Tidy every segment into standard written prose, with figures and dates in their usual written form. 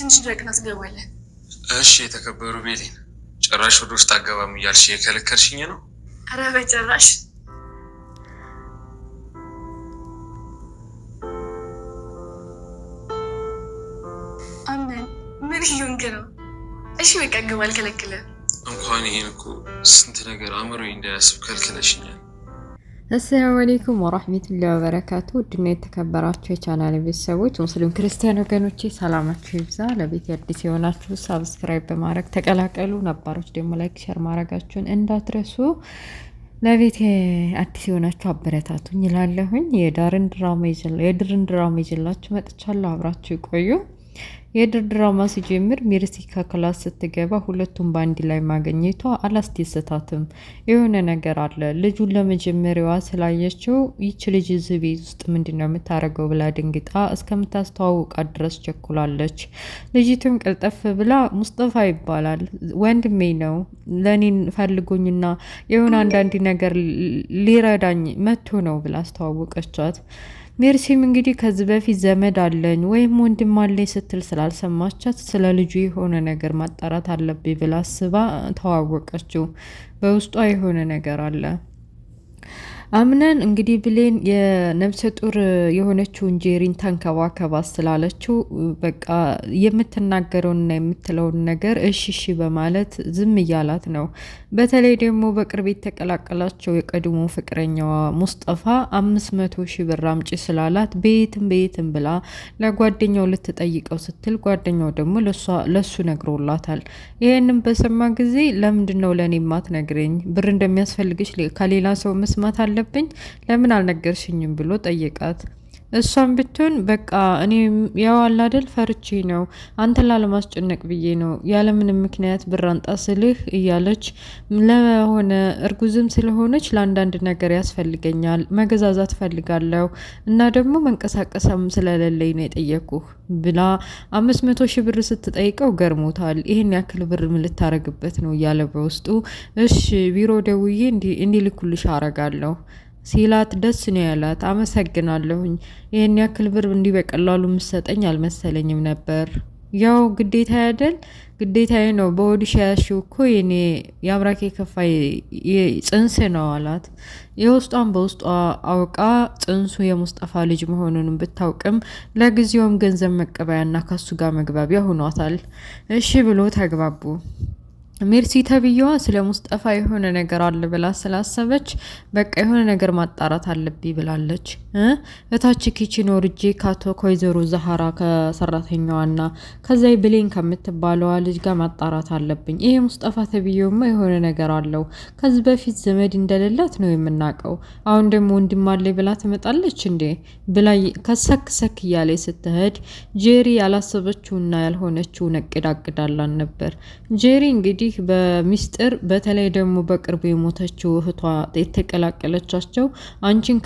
ትንሽ ደቂቃ ትገባለህ። እሺ የተከበሩ ቤሌን ጭራሽ ወደ ውስጥ አገባም እያልሽ የከለከልሽኝ ነው? ኧረ በጭራሽ። አመን ምን እየሆንክ ነው? እሺ በቃ ግባ፣ አልከለክልህም። እንኳን ይሄን እኮ ስንት ነገር አእምሮዬ እንዳያስብ ከልክለሽኛል። አሰላሙ አለይኩም ወራህመቱላሂ ወበረካቱ። ውድና የተከበራችሁ የቻናል ቤተሰቦች ሙስሊም ክርስቲያን ወገኖቼ ሰላማችሁ ይብዛ። ለቤት አዲስ የሆናችሁ ሳብስክራይብ በማድረግ ተቀላቀሉ። ነባሮች ደግሞ ላይክ ሼር ማድረጋችሁን እንዳትረሱ። ለቤት አዲስ የሆናችሁ አበረታቱኝ ይላለሁኝ። የድርን ድራማ ይዤላችሁ መጥቻለሁ። አብራችሁ ይቆዩ። የድር ድራማ ሲጀምር ሜርሲ ከክላስ ስትገባ ሁለቱም በአንድ ላይ ማግኘቷ አላስደሰታትም። የሆነ ነገር አለ። ልጁን ለመጀመሪያዋ ስላየችው ይች ልጅ እዚህ ቤት ውስጥ ምንድን ነው የምታደርገው ብላ ድንግጣ እስከምታስተዋውቃት ድረስ ቸኩላለች። ልጅቱም ቀልጠፍ ብላ ሙስጠፋ ይባላል ወንድሜ ነው፣ ለእኔን ፈልጎኝና የሆነ አንዳንድ ነገር ሊረዳኝ መጥቶ ነው ብላ አስተዋወቀቻት። ሜርሲም እንግዲህ ከዚህ በፊት ዘመድ አለኝ ወይም ወንድም አለኝ ስትል ስላልሰማቻት ስለ ልጁ የሆነ ነገር ማጣራት አለብኝ ብላ አስባ ተዋወቀችው። በውስጧ የሆነ ነገር አለ። አምነን እንግዲህ ብሌን የነፍሰ ጡር የሆነችውን ጄሪን ተንከባከባ ስላለችው በቃ የምትናገረውንና የምትለውን ነገር እሺ በማለት ዝም እያላት ነው። በተለይ ደግሞ በቅርብ የተቀላቀላቸው የቀድሞ ፍቅረኛዋ ሙስጠፋ 500,000 ብር አምጪ ስላላት በየትም ብላ ለጓደኛው ልትጠይቀው ስትል ጓደኛው ደግሞ ለሱ ነግሮላታል። ይሄንን በሰማ ጊዜ ለምንድን ነው ለእኔ ማትነግረኝ? ብር እንደሚያስፈልግሽ ከሌላ ሰው መስማት አለ ብኝ ለምን አልነገርሽኝም ብሎ ጠየቃት። እሷም ብትሆን በቃ እኔ ያው አላደል ፈርቼ ነው አንተን ላለማስጨነቅ ብዬ ነው ያለምንም ምክንያት ብር አንጣ ስልህ እያለች ለሆነ እርጉዝም ስለሆነች ለአንዳንድ ነገር ያስፈልገኛል፣ መገዛዛት ፈልጋለሁ እና ደግሞ መንቀሳቀስም ስለሌለኝ ነው የጠየኩህ ብላ 500,000 ብር ስትጠይቀው ገርሞታል። ይሄን ያክል ብር ምን ልታረግበት ነው እያለ በውስጡ እሺ ቢሮ ደውዬ እንዲልኩልሽ አረጋለሁ ሲላት ደስ ነው ያላት። አመሰግናለሁኝ ይሄን ያክል ብር እንዲህ በቀላሉ ምሰጠኝ አልመሰለኝም ነበር። ያው ግዴታ ያደል ግዴታዬ ነው። በወዲሽ ያሽው እኮ የኔ የአብራኬ ከፋይ ጽንስ ነው አላት። የውስጧን በውስጧ አውቃ ጽንሱ የሙስጠፋ ልጅ መሆኑን ብታውቅም ለጊዜውም ገንዘብ መቀበያና ከሱ ጋር መግባቢያ ሆኗታል። እሺ ብሎ ተግባቡ። ሜርሲ ተብዬዋ ስለ ሙስጠፋ የሆነ ነገር አለ ብላ ስላሰበች በቃ የሆነ ነገር ማጣራት አለብኝ ብላለች። እታች ኪችን ወርጄ ካቶ ኮይዘሮ ዛሃራ ከሰራተኛዋና ከዛይ ብሌን ከምትባለዋ ልጅ ጋር ማጣራት አለብኝ። ይሄ ሙስጠፋ ተብዬውማ የሆነ ነገር አለው። ከዚህ በፊት ዘመድ እንደሌላት ነው የምናውቀው። አሁን ደግሞ ወንድም አለኝ ብላ ትመጣለች እንዴ ብላ ከሰክ እያለ ስትሄድ ጄሪ ያላሰበችውና ያልሆነችው ነቅዳቅዳላን ነበር። ጄሪ እንግዲህ በሚስጥር በተለይ ደግሞ በቅርቡ የሞተችው እህቷ የተቀላቀለቻቸው አንቺን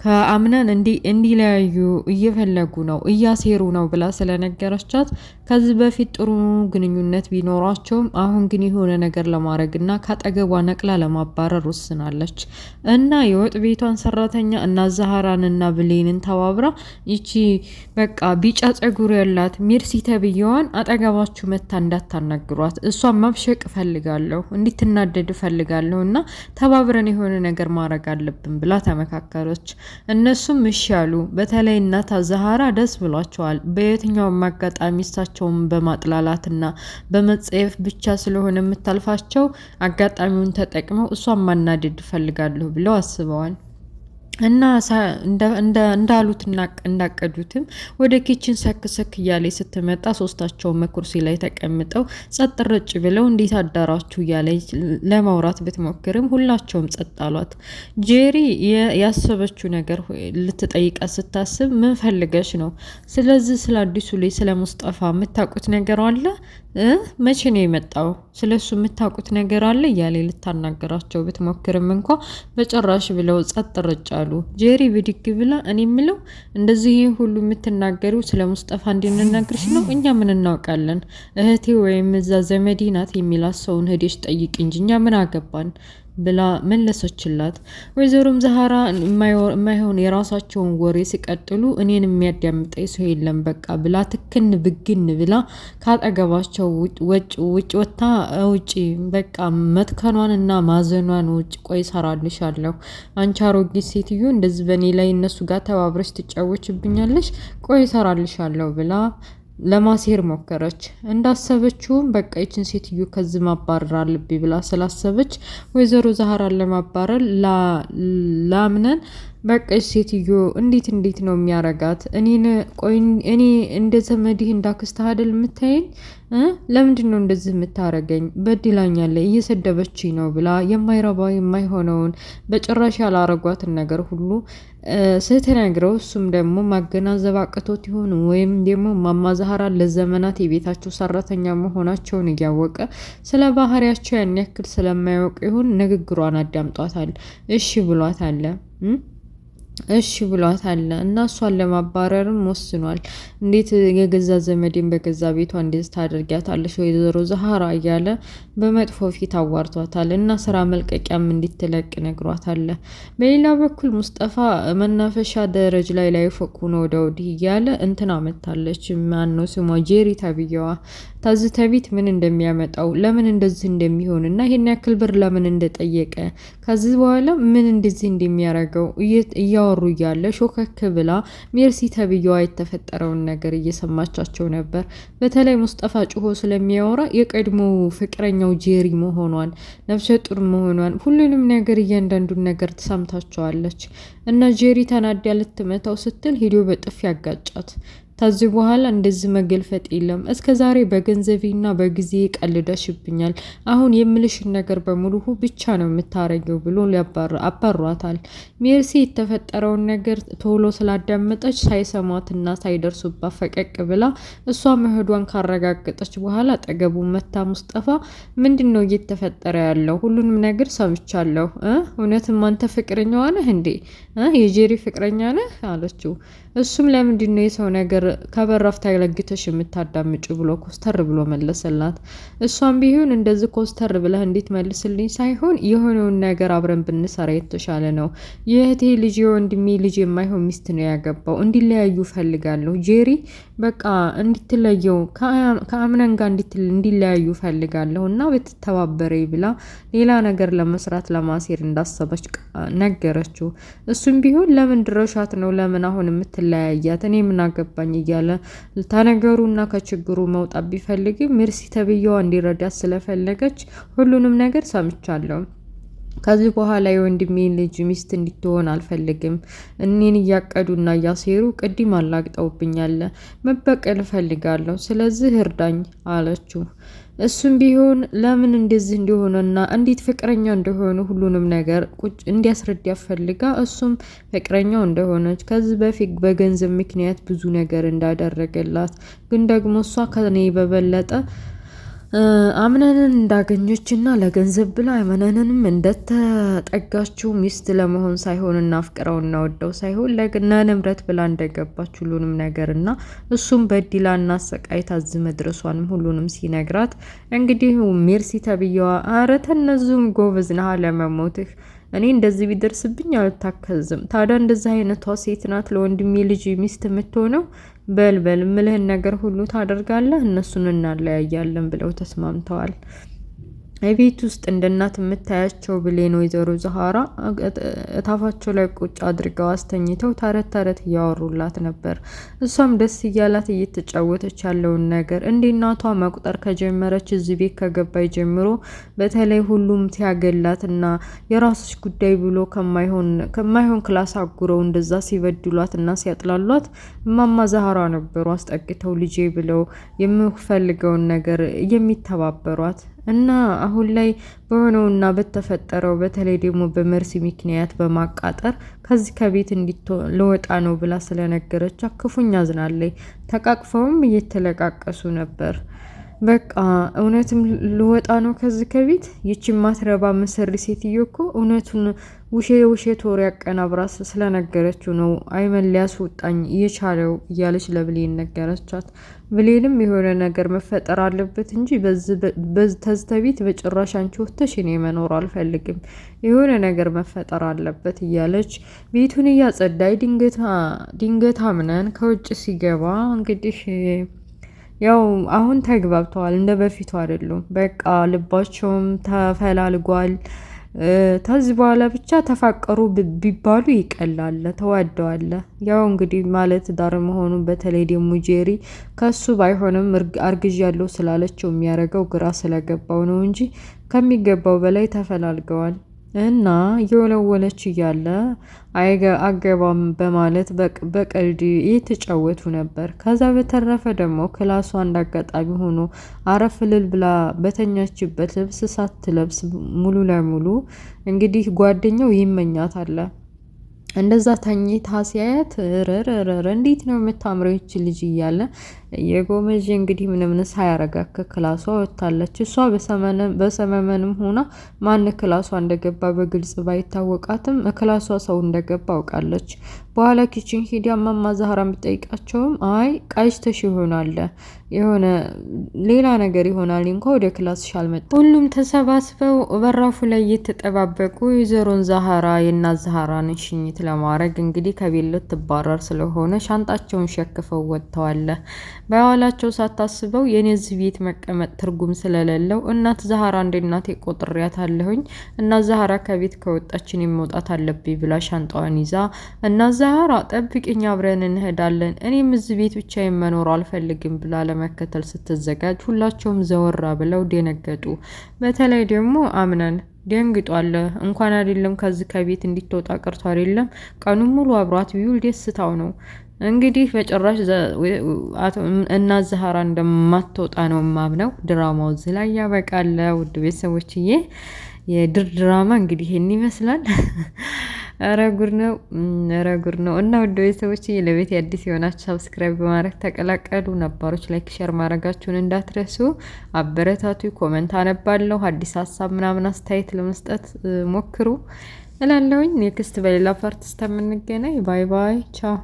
ከአምነን እንዲለያዩ እየፈለጉ ነው እያሴሩ ነው ብላ ስለነገረቻት ከዚህ በፊት ጥሩ ግንኙነት ቢኖራቸውም አሁን ግን የሆነ ነገር ለማድረግና ካጠገቧ ነቅላ ለማባረር ወስናለች። እና የወጥ ቤቷን ሰራተኛ እና ዛሃራንና ብሌንን ተባብራ ይቺ በቃ ቢጫ ጸጉር ያላት ሜርሲ ተብዬዋን አጠገባችሁ መታ እንዳታናግሯት፣ እሷን ማብሸቅ ፈልጋለሁ፣ እንድትናደድ ፈልጋለሁ እና ተባብረን የሆነ ነገር ማድረግ አለብን ብላ ተመካከረች። እነሱም እሺ ያሉ። በተለይ እናት ዛሃራ ደስ ብሏቸዋል። በየትኛውም አጋጣሚ እሳቸውን በማጥላላትና በመጸየፍ ብቻ ስለሆነ የምታልፋቸው አጋጣሚውን ተጠቅመው እሷን ማናደድ ፈልጋለሁ ብለው አስበዋል። እና እንዳሉት እንዳቀዱትም ወደ ኪችን ሰክ እያለ ስትመጣ ሶስታቸው መኩርሲ ላይ ተቀምጠው ጸጥ ረጭ ብለው እንዴት አዳራችሁ እያለ ለማውራት ብትሞክርም ሁላቸውም ጸጥ አሏት። ጄሪ ያሰበችው ነገር ልትጠይቃት ስታስብ ምን ፈልገሽ ነው? ስለዚህ ስለ አዲሱ ላይ ስለ ሙስጠፋ የምታውቁት ነገር አለ? መቼ ነው የመጣው? ስለሱ የምታውቁት ነገር አለ እያለ ልታናገራቸው ብትሞክርም እንኳ በጭራሽ ብለው ጸጥ ረጭ አሉ። ጄሪ ብድግ ብላ እኔ ምለው እንደዚህ ሁሉ የምትናገሩ ስለ ሙስጠፋ እንድንናገርሽ ነው? እኛ ምን እናውቃለን? እህቴ ወይም እዛ ዘመዴ ናት የሚላት ሰውን ሄደሽ ጠይቅ እንጂ እኛ ምን አገባን? ብላ መለሰችላት። ወይዘሮም ዛህራ የማይሆን የራሳቸውን ወሬ ሲቀጥሉ እኔን የሚያዳምጠኝ ሰው የለም በቃ ብላ ትክን ብግን ብላ ካጠገባቸው ውጭ ወታ ውጪ በቃ መትከኗን እና ማዘኗን ውጭ ቆይ ሰራልሻለሁ አንቺ አሮጊት ሴትዮ እንደዚህ በእኔ ላይ እነሱ ጋር ተባብረሽ ትጫወችብኛለሽ ቆይ ሰራልሻለሁ ብላ ለማሴር ሞከረች። እንዳሰበችውም በቃ ይችን ሴትዮ ከዚህ ማባረር አለብኝ ብላ ስላሰበች ወይዘሮ ዛህራን ለማባረር ላምነን በቃ ሴትዮ እንዴት ነው የሚያረጋት? እኔ እንደ ዘመድህ እንዳክስትህ አይደል የምታየኝ? ለምንድን ነው እንደዚህ የምታረገኝ? በድላኛለች፣ እየሰደበችኝ ነው ብላ የማይረባ የማይሆነውን በጭራሽ ያላረጓትን ነገር ሁሉ ስትነግረው እሱም ደግሞ ማገናዘብ አቅቶት ይሆን ወይም ደግሞ እማማ ዛህራ ለዘመናት የቤታቸው ሰራተኛ መሆናቸውን እያወቀ ስለ ባህሪያቸው ያን ያክል ስለማያውቅ ይሆን ንግግሯን አዳምጧታል። እሺ ብሏታል እና እሷን ለማባረርም ወስኗል። እንዴት የገዛ ዘመዴን በገዛ ቤቷ እንዴት ታደርጊያታለሽ ወይዘሮ ዛህራ እያለ በመጥፎ ፊት አዋርቷታል እና ስራ መልቀቂያም እንዲትለቅ ነግሯታል። በሌላ በኩል ሙስጠፋ መናፈሻ ደረጃ ላይ ፎቅ ሆኖ ወደ ወዲህ እያለ እንትን አመታለች። ማነው ስሟ? ጄሪ ተብዬዋ ታዝተቢት ምን እንደሚያመጣው ለምን እንደዚህ እንደሚሆን እና ይሄን ያክል ብር ለምን እንደጠየቀ ከዚህ በኋላ ምን እንደዚህ እንደሚያረገው እያወሩ እያለ ሾከክ ብላ ሜርሲ ተብዬዋ የተፈጠረውን ነገር እየሰማቻቸው ነበር። በተለይ ሙስጠፋ ጮሆ ስለሚያወራ የቀድሞ ፍቅረኛው ጄሪ መሆኗን ነፍሰ ጡር መሆኗን ሁሉንም ነገር እያንዳንዱን ነገር ትሰምታቸዋለች እና ጄሪ ተናዳ ልትመታው ስትል ሄዶ በጥፊ ያጋጫት። ከዚህ በኋላ እንደዚህ መገልፈጥ የለም። እስከ ዛሬ በገንዘቤና በጊዜ ቀልደሽብኛል። አሁን የምልሽን ነገር በሙሉ ብቻ ነው የምታረገው ብሎ አባሯታል። ሜርሲ የተፈጠረውን ነገር ቶሎ ስላዳመጠች ሳይሰማትና ሳይደርሱባት ፈቀቅ ብላ እሷ መሄዷን ካረጋገጠች በኋላ አጠገቡ መታ ሙስጠፋ ምንድን ነው እየተፈጠረ ያለው? ሁሉንም ነገር ሰምቻለሁ። እውነትም አንተ ፍቅረኛዋ ነህ እንዴ? የጄሪ ፍቅረኛ ነህ አለችው። እሱም ለምንድን ነው የሰው ነገር ከበራፍታ ለግተሽ የምታዳምጪ ብሎ ኮስተር ብሎ መለሰላት። እሷም ቢሆን እንደዚህ ኮስተር ብለህ እንዴት መልስልኝ ሳይሆን የሆነውን ነገር አብረን ብንሰራ የተሻለ ነው። የእህቴ ልጅ የወንድሜ ልጅ የማይሆን ሚስት ነው ያገባው። እንዲለያዩ ፈልጋለሁ። ጄሪ በቃ እንድትለየው ከአምነን ጋር እንዲለያዩ ፈልጋለሁ እና ብትተባበረ ብላ ሌላ ነገር ለመስራት ለማሴር እንዳሰበች ነገረችው። እሱም ቢሆን ለምን ድረሻት ነው ለምን አሁን የምትለያያት? እኔ ምን አገባኝ እያለ ተነገሩና ከችግሩ መውጣት ቢፈልግም ሜርሲ ተብዬዋ እንዲረዳት ስለፈለገች ሁሉንም ነገር ሰምቻለሁ። ከዚህ በኋላ የወንድሜ ልጅ ሚስት እንድትሆን አልፈልግም። እኔን እያቀዱና እያሴሩ ቅድም አላግጠውብኛል። መበቀል እፈልጋለሁ። ስለዚህ እርዳኝ አለችው። እሱም ቢሆን ለምን እንደዚህ እንደሆነና እንዴት ፍቅረኛ እንደሆነ ሁሉንም ነገር ቁጭ እንዲያስረዳ ፈልጋ እሱም ፍቅረኛው እንደሆነች ከዚህ በፊት በገንዘብ ምክንያት ብዙ ነገር እንዳደረገላት ግን ደግሞ እሷ ከኔ በበለጠ አምነንን እንዳገኘችና ለገንዘብ ብላ አምነንንም እንደተጠጋችው ሚስት ለመሆን ሳይሆን እናፍቅረው እናወደው ሳይሆን ለንብረት ብላ እንደገባች ሁሉንም ነገርና እሱም በዲላና አሰቃይታ እዚህ መድረሷንም ሁሉንም ሲነግራት እንግዲህ ሜርሲ ተብዬዋ ኧረ ተነዙም ጎበዝ ነህ ለመሞትህ እኔ እንደዚህ ቢደርስብኝ አልታከዝም። ታዲያ እንደዚህ አይነቷ ሴት ናት ለወንድሜ ልጅ ሚስት የምትሆነው? በልበል ምልህን ነገር ሁሉ ታደርጋለህ፣ እነሱን እናለያያለን ብለው ተስማምተዋል። ቤት ውስጥ እንደ እናት የምታያቸው ብሌን ወይዘሮ ዛህራ እታፋቸው ላይ ቁጭ አድርገው አስተኝተው ተረት እያወሩላት ነበር። እሷም ደስ እያላት እየተጫወተች ያለውን ነገር እንደ እናቷ መቁጠር ከጀመረች እዚህ ቤት ከገባይ ጀምሮ በተለይ ሁሉም ሲያገላትና የራስሽ ጉዳይ ብሎ ከማይሆን ክላስ አጉረው እንደዛ ሲበድሏት እና ሲያጥላሏት እማማ ዛህራ ነበሩ አስጠግተው ልጄ ብለው የምፈልገውን ነገር የሚተባበሯት እና አሁን ላይ በሆነውና በተፈጠረው በተለይ ደግሞ በመርሲ ምክንያት በማቃጠር ከዚህ ከቤት ልወጣ ነው ብላ ስለነገረች ክፉኛ አዝናለች። ተቃቅፈውም እየተለቃቀሱ ነበር። በቃ እውነትም ልወጣ ነው ከዚህ ከቤት። ይቺ ማትረባ መሰሪ ሴትዮ እኮ እውነቱን ውሸት ወሬ አቀናብራስ ስለነገረችው ነው አይመን ሊያስወጣኝ እየቻለው እያለች ለብሌን ነገረቻት። ብሌንም የሆነ ነገር መፈጠር አለበት እንጂ ተዝተቤት በጭራሽ አንቺ ወጥተሽ እኔ መኖር አልፈልግም፣ የሆነ ነገር መፈጠር አለበት እያለች ቤቱን እያጸዳይ ድንገት አምነን ከውጭ ሲገባ እንግዲህ ያው አሁን ተግባብተዋል፣ እንደ በፊቱ አይደሉም። በቃ ልባቸውም ተፈላልጓል። ከዚህ በኋላ ብቻ ተፋቀሩ ቢባሉ ይቀላል፣ ተዋደዋል። ያው እንግዲህ ማለት ዳር መሆኑ በተለይ ደግሞ ጄሪ ከሱ ባይሆንም አርግዣለሁ ስላለችው የሚያደርገው ግራ ስለገባው ነው እንጂ ከሚገባው በላይ ተፈላልገዋል። እና እየወለወለች እያለ አገባም በማለት በቀልድ እየተጫወቱ ነበር። ከዛ በተረፈ ደግሞ ክላሷ እንዳጋጣሚ ሆኖ አረፍ ልል ብላ በተኛችበት ልብስ ሳትለብስ ሙሉ ለሙሉ እንግዲህ ጓደኛው ይመኛታል። እንደዛ ተኝታ ሲያያት ረረረ እንዴት ነው የምታምረው ይች ልጅ እያለ የጎመዥ እንግዲህ ምንም ሳያረጋክ ክላሷ ወጥታለች። እሷ በሰመመንም ሆና ማን ክላሷ እንደገባ በግልጽ ባይታወቃትም ክላሷ ሰው እንደገባ አውቃለች። በኋላ ኪችን ሂዳ እማማ ዛህራን ብጠይቃቸውም አይ ቃጅተሽ ይሆናል የሆነ ሌላ ነገር ይሆናል እንኳ ወደ ክላስሽ አልመጣም። ሁሉም ተሰባስበው በራፉ ላይ እየተጠባበቁ የዘሮን ዛህራ የእናት ዛህራን ሽኝት ለማድረግ እንግዲህ ከቤት ልትባረር ስለሆነ ሻንጣቸውን ሸክፈው ወጥተዋል። በኋላቸው ሳታስበው የነዚህ ቤት መቀመጥ ትርጉም ስለሌለው እናት ዛህራ እንደ እናቴ ቆጥሬያታለሁኝ፣ እናት ዛህራ ከቤት ከወጣችን መውጣት አለብኝ ብላ ሻንጣዋን ይዛ እናት ዛህራ ጠብቅኝ አብረን እንሄዳለን፣ እኔም እዚህ ቤት ብቻዬን መኖር አልፈልግም ብላ ለመከተል ስትዘጋጅ ሁላቸውም ዘወራ ብለው ደነገጡ። በተለይ ደግሞ አምነን ደንግጧል። እንኳን አይደለም ከዚህ ከቤት እንድትወጣ ቀርቶ አይደለም ቀኑን ሙሉ አብሯት ቢውል ደስታው ነው። እንግዲህ በጭራሽ እናት ዛህራ እንደማትወጣ ነው ማምነው። ድራማው እዚህ ላይ ያበቃል። ውድ ቤተሰቦችዬ የድር ድራማ እንግዲህ ይሄን ይመስላል። ኧረ ጉድ ነው። እና ውድ ቤተሰቦችዬ ለቤት አዲስ የሆናችሁ ሰብስክራይብ በማድረግ ተቀላቀሉ። ነባሮች ላይክ ሼር ማድረጋችሁን እንዳትረሱ። አበረታቱ። ኮሜንት አነባለሁ። አዲስ ሀሳብ ምናምን አስተያየት ለመስጠት ሞክሩ እላለሁኝ። ኔክስት በሌላ ፓርት እስከምንገናኝ ባይ ባይ ቻው።